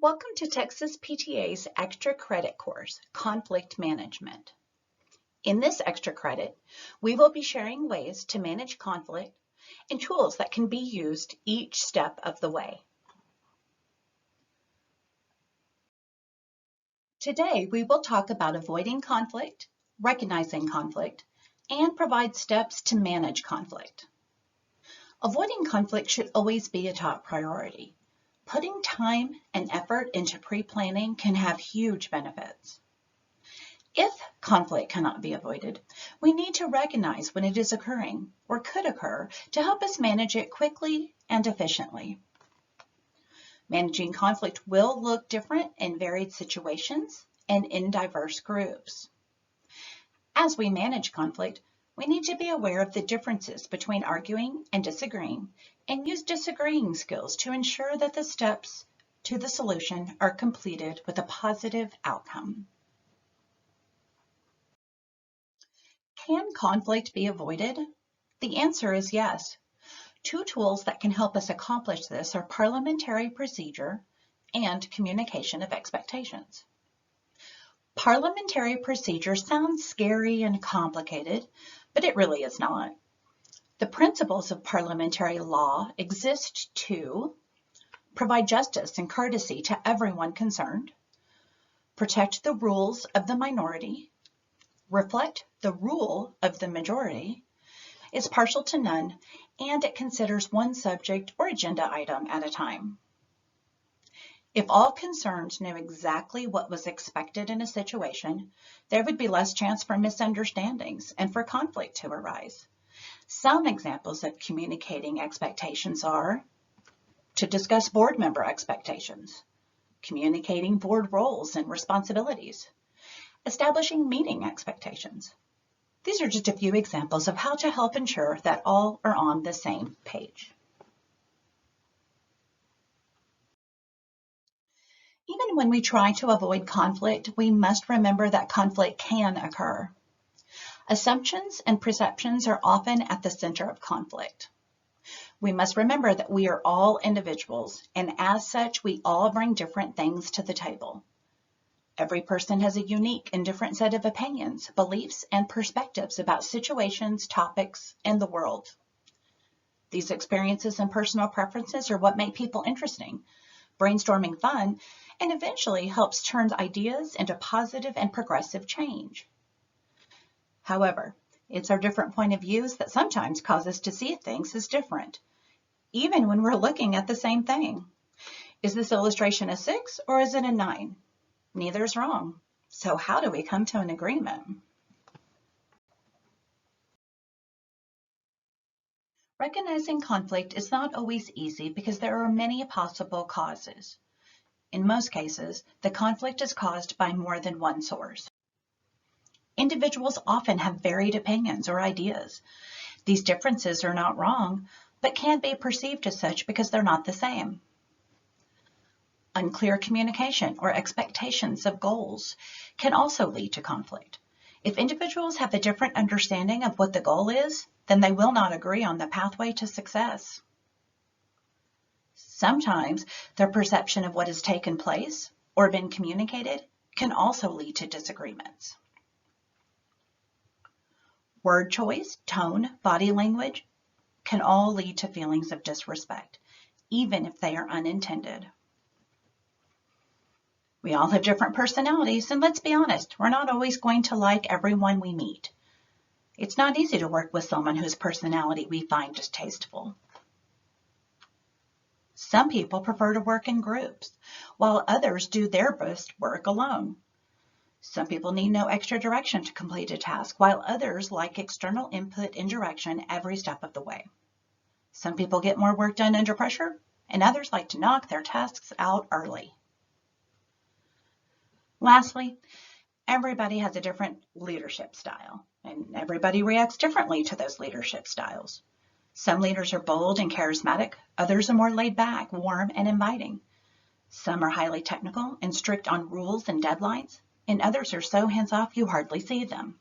Welcome to Texas PTA's extra credit course, Conflict Management. In this extra credit, we will be sharing ways to manage conflict and tools that can be used each step of the way. Today, we will talk about avoiding conflict, recognizing conflict, and provide steps to manage conflict. Avoiding conflict should always be a top priority. Putting time and effort into pre-planning can have huge benefits. If conflict cannot be avoided, we need to recognize when it is occurring or could occur to help us manage it quickly and efficiently. Managing conflict will look different in varied situations and in diverse groups. As we manage conflict, we need to be aware of the differences between arguing and disagreeing and use disagreeing skills to ensure that the steps to the solution are completed with a positive outcome. Can conflict be avoided? The answer is yes. Two tools that can help us accomplish this are parliamentary procedure and communication of expectations. Parliamentary procedure sounds scary and complicated, but it really is not. The principles of parliamentary law exist to provide justice and courtesy to everyone concerned, protect the rules of the minority, reflect the rule of the majority, is partial to none, and it considers one subject or agenda item at a time. If all concerned knew exactly what was expected in a situation, there would be less chance for misunderstandings and for conflict to arise. Some examples of communicating expectations are to discuss board member expectations, communicating board roles and responsibilities, establishing meeting expectations. These are just a few examples of how to help ensure that all are on the same page. Even when we try to avoid conflict, we must remember that conflict can occur. Assumptions and perceptions are often at the center of conflict. We must remember that we are all individuals, and as such, we all bring different things to the table. Every person has a unique and different set of opinions, beliefs, and perspectives about situations, topics, and the world. These experiences and personal preferences are what make people interesting, brainstorming fun, and eventually helps turn ideas into positive and progressive change. However, it's our different point of views that sometimes cause us to see things as different, even when we're looking at the same thing. Is this illustration a 6 or is it a 9? Neither is wrong. So how do we come to an agreement? Recognizing conflict is not always easy because there are many possible causes. In most cases, the conflict is caused by more than one source. Individuals often have varied opinions or ideas. These differences are not wrong, but can be perceived as such because they're not the same. Unclear communication or expectations of goals can also lead to conflict. If individuals have a different understanding of what the goal is, then they will not agree on the pathway to success. Sometimes their perception of what has taken place or been communicated can also lead to disagreements. Word choice, tone, body language can all lead to feelings of disrespect, even if they are unintended. We all have different personalities, and let's be honest, we're not always going to like everyone we meet. It's not easy to work with someone whose personality we find distasteful. Some people prefer to work in groups, while others do their best work alone. Some people need no extra direction to complete a task, while others like external input and direction every step of the way. Some people get more work done under pressure, and others like to knock their tasks out early. Lastly, everybody has a different leadership style, and everybody reacts differently to those leadership styles. Some leaders are bold and charismatic, others are more laid back, warm, and inviting. Some are highly technical and strict on rules and deadlines, and others are so hands-off you hardly see them.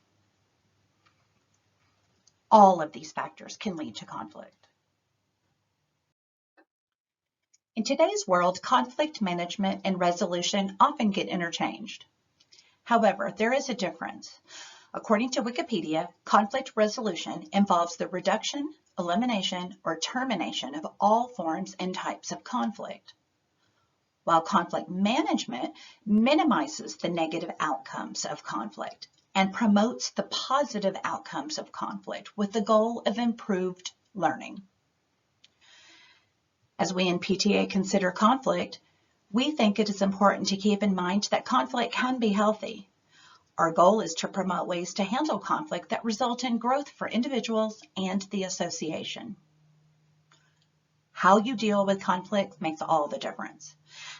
All of these factors can lead to conflict. In today's world, conflict management and resolution often get interchanged. However, there is a difference. According to Wikipedia, conflict resolution involves the reduction, elimination, or termination of all forms and types of conflict, while conflict management minimizes the negative outcomes of conflict and promotes the positive outcomes of conflict with the goal of improved learning. As we in PTA consider conflict, we think it is important to keep in mind that conflict can be healthy. Our goal is to promote ways to handle conflict that result in growth for individuals and the association. How you deal with conflict makes all the difference.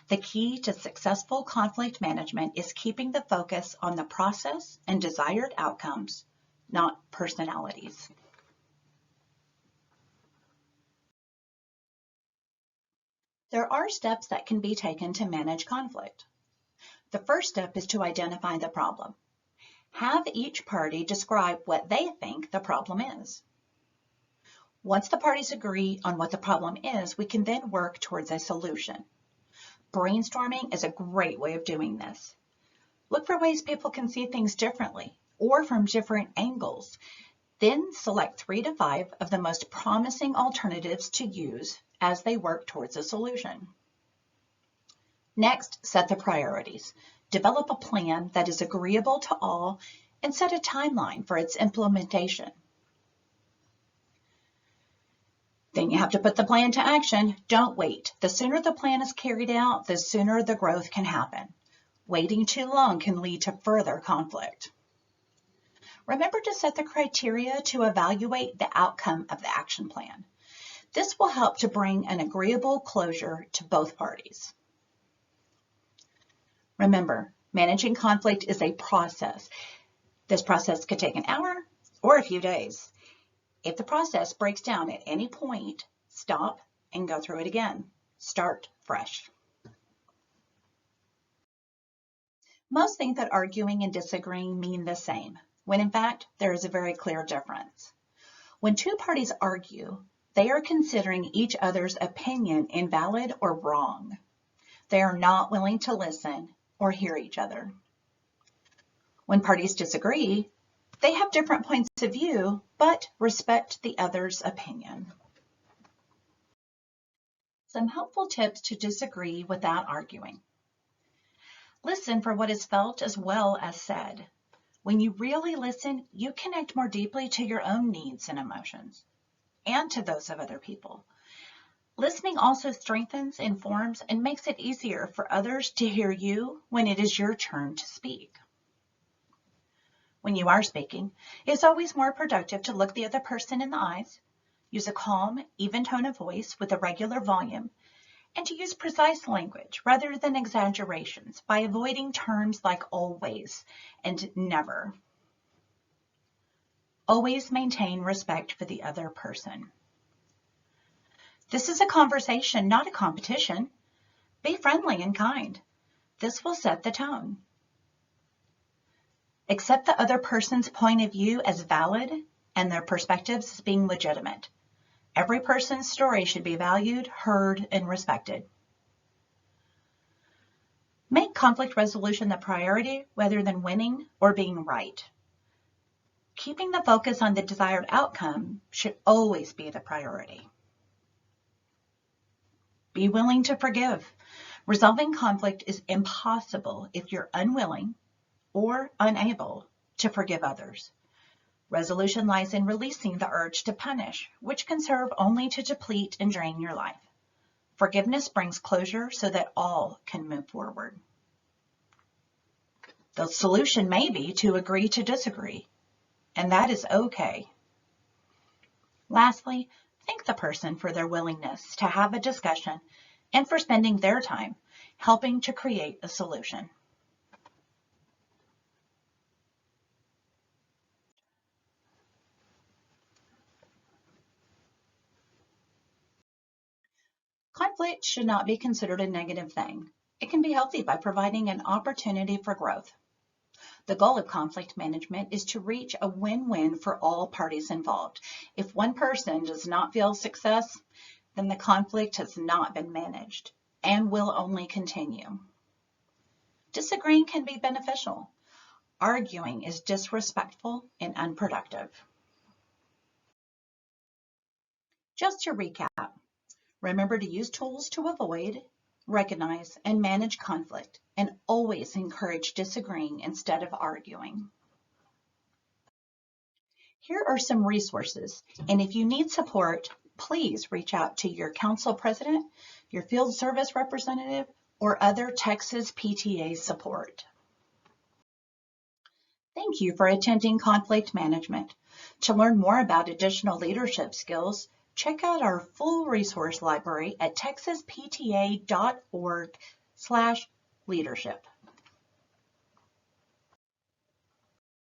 The key to successful conflict management is keeping the focus on the process and desired outcomes, not personalities. There are steps that can be taken to manage conflict. The first step is to identify the problem. Have each party describe what they think the problem is. Once the parties agree on what the problem is, we can then work towards a solution. Brainstorming is a great way of doing this. Look for ways people can see things differently or from different angles. Then select 3 to 5 of the most promising alternatives to use as they work towards a solution. Next, set the priorities. Develop a plan that is agreeable to all and set a timeline for its implementation. Then you have to put the plan to action. Don't wait. The sooner the plan is carried out, the sooner the growth can happen. Waiting too long can lead to further conflict. Remember to set the criteria to evaluate the outcome of the action plan. This will help to bring an agreeable closure to both parties. Remember, managing conflict is a process. This process could take an hour or a few days. If the process breaks down at any point, stop and go through it again. Start fresh. Most think that arguing and disagreeing mean the same, when in fact there is a very clear difference. When two parties argue, they are considering each other's opinion invalid or wrong. They are not willing to listen or hear each other. When parties disagree, they have different points of view, but respect the other's opinion. Some helpful tips to disagree without arguing. Listen for what is felt as well as said. When you really listen, you connect more deeply to your own needs and emotions, and to those of other people. Listening also strengthens, informs, and makes it easier for others to hear you when it is your turn to speak. When you are speaking, it's always more productive to look the other person in the eyes, use a calm, even tone of voice with a regular volume, and to use precise language rather than exaggerations by avoiding terms like always and never. Always maintain respect for the other person. This is a conversation, not a competition. Be friendly and kind. This will set the tone. Accept the other person's point of view as valid and their perspectives as being legitimate. Every person's story should be valued, heard, and respected. Make conflict resolution the priority rather than winning or being right. Keeping the focus on the desired outcome should always be the priority. Be willing to forgive. Resolving conflict is impossible if you're unwilling or unable to forgive others. Resolution lies in releasing the urge to punish, which can serve only to deplete and drain your life. Forgiveness brings closure so that all can move forward. The solution may be to agree to disagree, and that is okay. Lastly, thank the person for their willingness to have a discussion and for spending their time helping to create a solution. Conflict should not be considered a negative thing. It can be healthy by providing an opportunity for growth. The goal of conflict management is to reach a win-win for all parties involved. If one person does not feel success, then the conflict has not been managed. and will only continue. Disagreeing can be beneficial. Arguing is disrespectful and unproductive. Just to recap, remember to use tools to avoid, recognize, and manage conflict, and always encourage disagreeing instead of arguing. Here are some resources, and if you need support, please reach out to your council president, your field service representative, or other Texas PTA support. Thank you for attending Conflict Management. To learn more about additional leadership skills, check out our full resource library at texaspta.org/leadership.